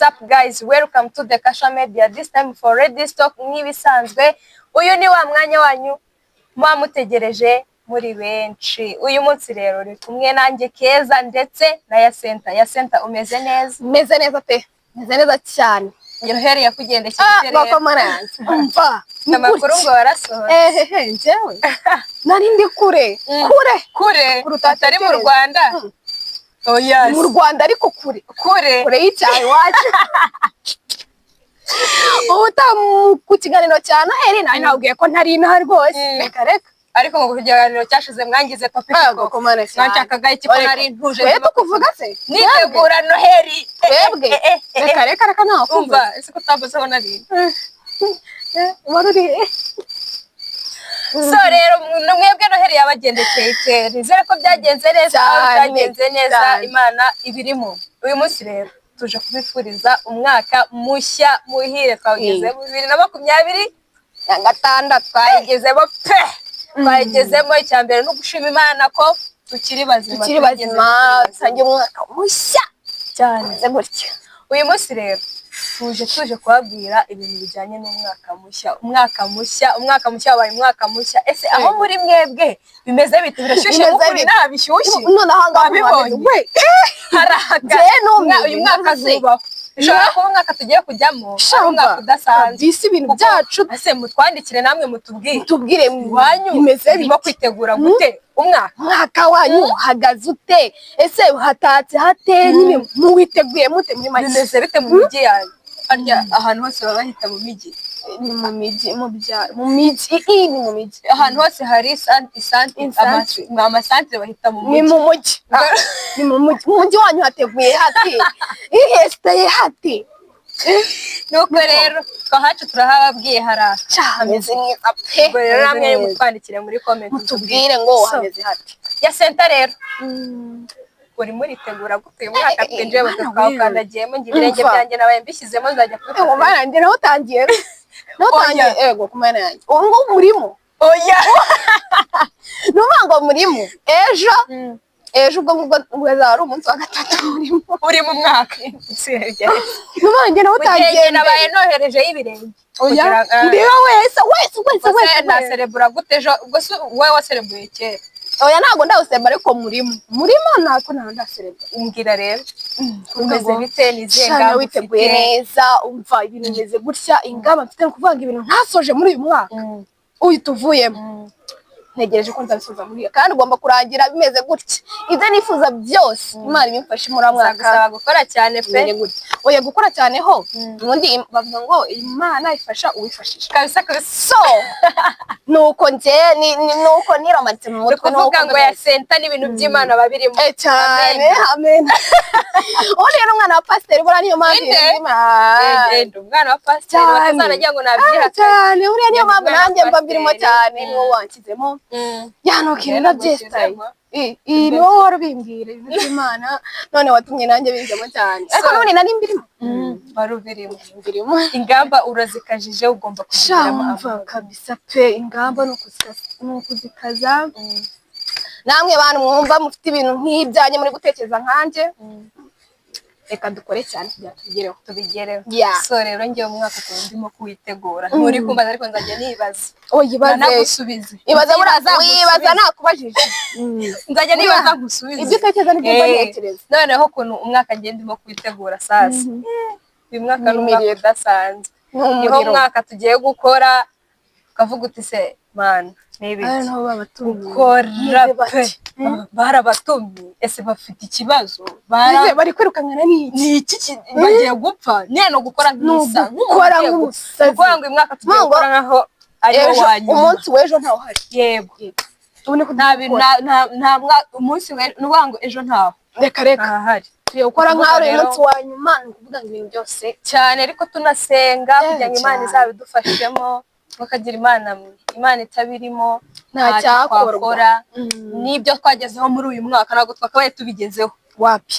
What's up guys, welcome to the Kasha Media, this time for Ready Stock nk'ibisanzwe. Uyu ni wa mwanya wanyu mutegereje muri benshi. Uyu munsi rero uri kumwe nanjye Keza ndetse na Yasenta. Umeze neza? Meze neza pe, meze neza cyane. Yoheri yakugendekeye rero. Bakomara yanjye. Umva. Amakuru ngo warasohotse. Njyewe. Nari ndi kure. Kure. Utari mu Rwanda. Oh yes. Mu Rwanda ariko kure y'icyayi wacu. Ku kiganiro cya Noheri nari nabwiye ko ntari inaha rwose. Reka. Ariko ngo kukiganiro cyashize mwangize topic ko. Nashakaga iki ko nari ntuje. Twe tukuvuga se. Nitegura Noheri. Twebwe. Reka naho kumva. Umva, ese kutabuzeho nari. Waruri. So rero mwebwe Noheri yabagendekeye nizere ko byagenze neza Imana ibirimo. Uyu munsi rero tuje kubifuriza umwaka mushya muhire twageze mu 2026 twayigezemo pe. Twayigezemo icyambere no gushima Imana ko tukiri bazima sange umwaka mushya cyane gutya. Uyu munsi rero tuje kubabwira ibintu bijyanye n'umwaka mushya. Umwaka mushya wabaye umwaka mushya. Ese aho muri mwebwe bimeze bite? Birashyushye mukuri nta bishyushye? None ahanga we haraka uyu mwaka zubaho. Ushobora kuba umwaka tugiye kujyamo umwaka udasanzwe. Bisi ibintu byacu ese mutwandikire namwe mutubwire wanyu bimeze bimo kwitegura gute umwaka wanyu hagaze ute? Ese hatatse hate nyine muwiteguye mute muri make? Bimeze bite mu miji yanyu? Arya ahantu hose baba bahita mu miji. Ni mu miji mu byaro mu miji ahantu hose hari amasantre bahita mu miji. Ni mu mujyi. Ni mu mujyi wanyu hateguye hate? Ihesteye hate? Nuko rero kahacu turahababwiye haraka hameze neza pe. Rero namwe mutwandikire muri comment mutubwire ngo hameze hate. Yasenta rero uri muri tegura gute umwaka twinjiye twakandagiyemo ngibirenge byanjye nabaye mbishyizemo nzajya kuri umwana njye naho utangiye ego kumana yanjye ubu ngubu murimo. Oya numango murimo ejo ubwo ari umunsi wa gatatu uri mu mwaka numange naho utangiye nabaye nohereje y'ibirenge. Oya ndiwe wese na celebra gute ejo ubwo wowe waserebuye kera? Oya ntago ndawusemba ariko murimo ntako ndaserebra. Umbwira rero umeze bite nizenga witeguye neza umva ibintu bimeze gutya ingamba mfite kuvanga ibintu ntasoje muri uyu mwaka uyu tuvuyemo. Ntegereje ko nzabisoza muri kandi ugomba kurangira bimeze gutya. Ibyo nifuza byose Imana ibimfashe muri mwaka. Gusaba gukora cyane pe. Oya gukora cyane ho ubundi bavuga ngo Imana ifasha uwifashije kabisa. So nuko nuko niromatse mu mutwe nuko ngo Yasenta n'ibintu by'Imana babirimo cyane. Amen. Uri umwana wa pastor bora niyo mpamvu umwana wa pastor batazanagira ngo nabyiha cyane. Uri niyo mpamvu nanjye mbabirimo cyane niwo wankizemo yanokira nabyestaye. Ni wowe warubimbwira ibintu by'Imana none watumye nanjye binjemo cyane. Ariko none nari mbirimo barubirimo ingamba urazikajije ugomba kugiramo kabisa pe. Ingamba nukuzikaza namwe bantu mwumva mufite ibintu nk'ibyanye muri gutekereza nkanje reka dukore cyane kugira tubigereho. So rero ngiye mu mwaka ndimo kuwitegura nturi kumbaza ariko nzajya nibaza. Yibaze nagusubize wibaza nakubajije nzajya nibaza gusubiza ibyo utekereza n'ibyo ntekereza. Noneho kuntu umwaka ndimo kwitegura sasa uyu mwaka n'umwaka udasanzwe niho mwaka tugiye gukora ukavuga uti se man gukora pe barabatumye. Ese bafite ikibazo bari kwirukankana n'iki bagiye gupfa no gukora nk'isa gukora nk'umusazi kuko ngo imwaka tugiye gukora nkaho ari wanyu umunsi w'ejo ntawo hari. Yego nta umunsi n'uwango ejo ntaho reka ahari tugiye gukora nkaho ari umunsi wa nyuma ni ukuvuga ngo ibintu byose cyane ariko tunasenga kugira ngo Imana izabidufashemo bakagira Imana itabirimo nta cyakora n'ibyo twagezeho muri uyu mwaka ntabwo twakabaye tubigezeho wapi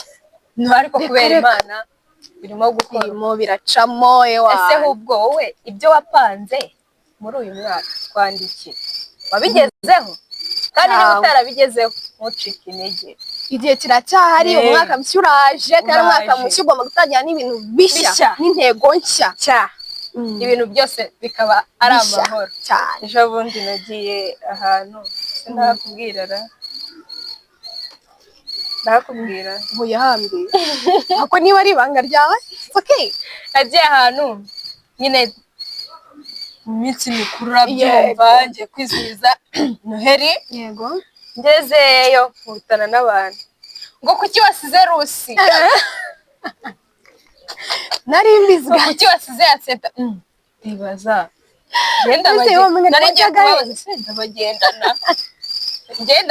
ariko kubera Imana birimo gukora biracamo. Ese ahubwo wowe ibyo wapanze muri uyu mwaka twandikira wabigezeho kandi niba utarabigezeho ntucike intege. igihe kiracyahari, umwaka mushya uraje, kandi umwaka mushya ugomba gutangira n'ibintu bishya n'intego nshya. Ibintu byose bikaba ari amahoro cyane. Ejo bundi nagiye ahantu ndakubwira mvuye hambi ako niba ari ibanga ryawe okay. Nagiye ahantu nyine mu minsi mikuru urabyumva, ngiye kwizihiza Noheli. Yego. Ngezeyo nkutana n'abantu ngo kuki wasize Rusi nari mbizwa kuki wasize Yatseta ibaza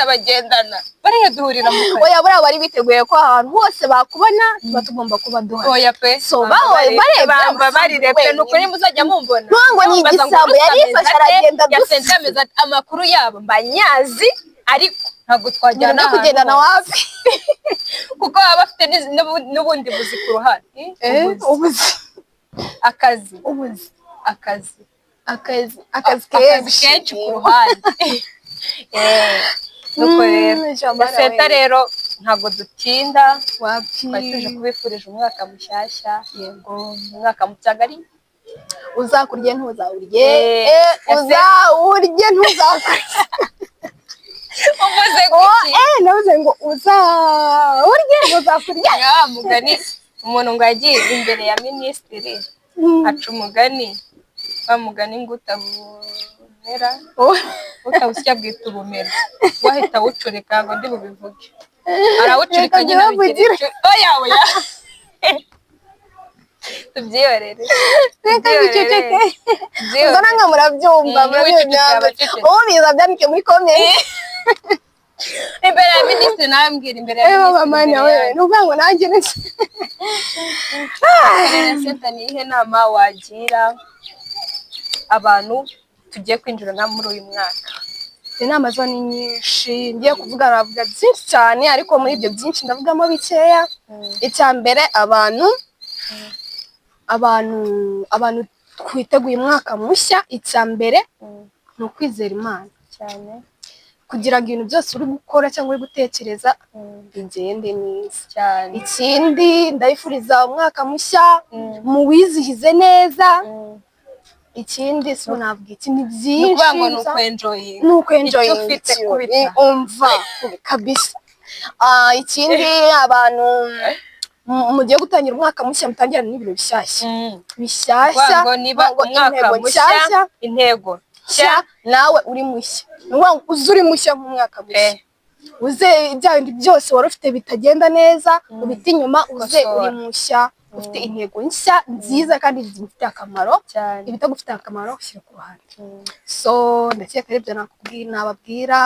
bagendana bariya duhurira mu kazi. Oya buriya bari biteguye ko ahantu hose bakubona tuba tugomba kuba duhari. Oya pe so barirebe nukuri muzajya mumbona ntango ni igisabo yari ifasha aragenda dusa amakuru yabo mbanyazi ariko ntabwo twajyana kugendana wapi kuko baba bafite n'ubundi buzi ku ruhande. Akazi kenshi ku ruhande. Nuko rero Seta rero ntabwo dutinda, twari tuje kubifurije umwaka mushyashya. Yego umwaka mucyagari, uzakurye ntuzawurye, uzawurye ntuzakurye. Umuze guki navuze ngo uzawurye ntuzakurye. Mugani umuntu ngo yagiye imbere ya minisitiri aca umugani, bamugani ngo utabumera utawusya bwita ubumera, wahita wucurika ngo ndi bubivuge, arawucurika nyine bigira oya tubyihorere reka biceceke ubwo nanga murabyumva ubiza byandike muri comment imbere ya minisitiri nambwira imbere ya minisitiri nuvuga ngo nanjye Seta ni ihe nama wagira abantu tugiye kwinjira muri uyu mwaka? Inama zo ni nyinshi, ngiye kuvuga navuga byinshi cyane, ariko muri ibyo byinshi ndavugamo bikeya. Icya mbere abantu twiteguye umwaka mushya, icya mbere ni ukwizera Imana cyane, kugira ngo ibintu byose uri gukora cyangwa uri gutekereza bigende neza cyane. Ikindi ndabifuriza umwaka mushya muwizihize neza. Ikindi so navuga ikindi byinshi nuko enjoying umva kabisa. Ikindi abantu mugiye gutangira umwaka mushya, mutangira n'ibintu bishyashya ngo umwaka mushya intego nshya, nawe uri mushya, uri mushya nk'umwaka mushya. Uze ibya bindi byose wari ufite bitagenda neza ubita inyuma, uze uri mushya ufite intego nshya nziza kandi zifite akamaro. Ibitagufite akamaro ushyira ku ruhande. So ndakeka aribyo nababwira,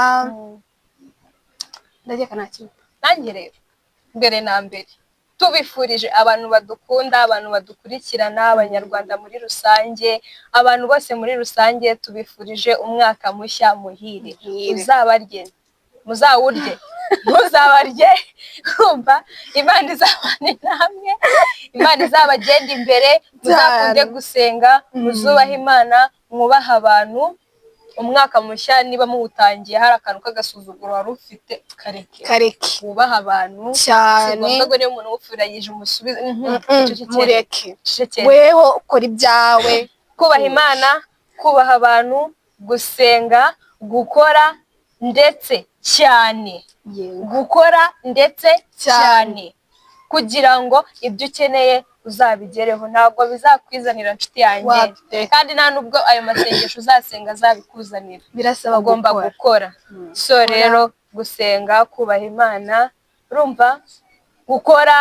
ndakeka nta kintu. Nanjye rero mbere na mbere tubifurije abantu badukunda, abantu badukurikirana, abanyarwanda muri rusange, abantu bose muri rusange, tubifurije umwaka mushya muhire. Uzabarye muzawurye muzabarye kumva, Imana izabane namwe, Imana izabagenda imbere, muzakunde gusenga, muzubaha Imana, mwubaha abantu. Umwaka mushya niba muwutangiye hari akantu k'agasuzuguro wari ufite, kareke wubaha abantu cyane. ngo niyo umuntu wufurayije umusubize mureke weho ukora ibyawe. Kubaha Imana, kubaha abantu, gusenga, gukora ndetse cyane, gukora ndetse cyane kugira ngo ibyo ukeneye uzabigereho. Ntabwo bizakwizanira nshuti yanjye, kandi nta nubwo ayo masengesho uzasenga azabikuzanira, birasaba ugomba gukora. So rero gusenga, kubaha Imana, urumva, gukora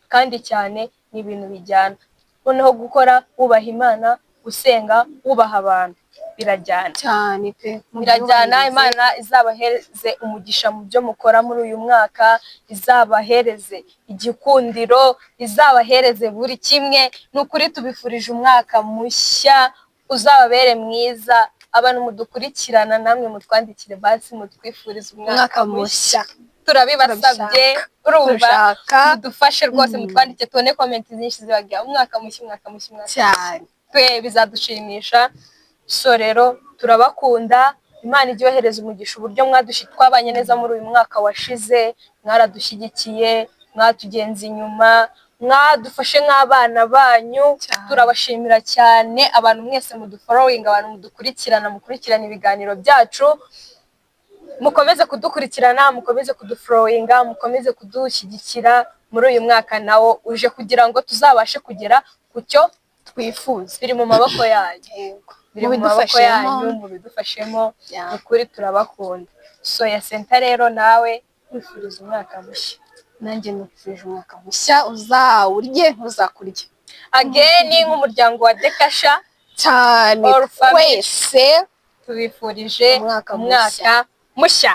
kandi cyane ni ibintu bijyana. Noneho gukora wubaha Imana, gusenga wubaha abantu, birajyana cyane pe, birajyana. Imana izabahereze umugisha mu byo mukora muri uyu mwaka, izabahereze igikundiro, izabahereze buri kimwe. Nukuri tubifurije umwaka mushya, uzababere mwiza. Abantu mudukurikirana namwe mutwandikire basi mutwifurize umwaka mushya, turabibasabye. Urumva, mudufashe rwose, mutwandike tubone comment nyinshi zibagira umwaka mushya cyane, twe bizadushimisha. So rero turabakunda, Imana ijye yohereza umugisha uburyo twabanye neza muri uyu mwaka washize, mwaradushyigikiye, mwatugenza inyuma, mwadufashe nk'abana banyu. Turabashimira cyane abantu mwese mudufollowing, abantu mukurikirana ibiganiro byacu. Mukomeze kudukurikirana, mukomeze kudufollowinga, mukomeze kudushyigikira muri uyu mwaka nawo uje, kugira ngo tuzabashe kugera ku cyo twifuza. Biri mu maboko yanyu, biri mu maboko yanyu, mubidufashemo. Ukuri turabakunda. So Yasenta rero nawe wifuriza umwaka mushya. Nanjye nifurije umwaka mushya, uzawurye ntuzakurye. Again nk'umuryango wa Dekasha cyane twese tubifurije umwaka mushya.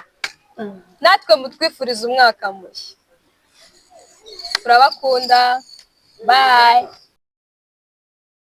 Natwe mutwifuriza umwaka mushya. Turabakunda. Bye.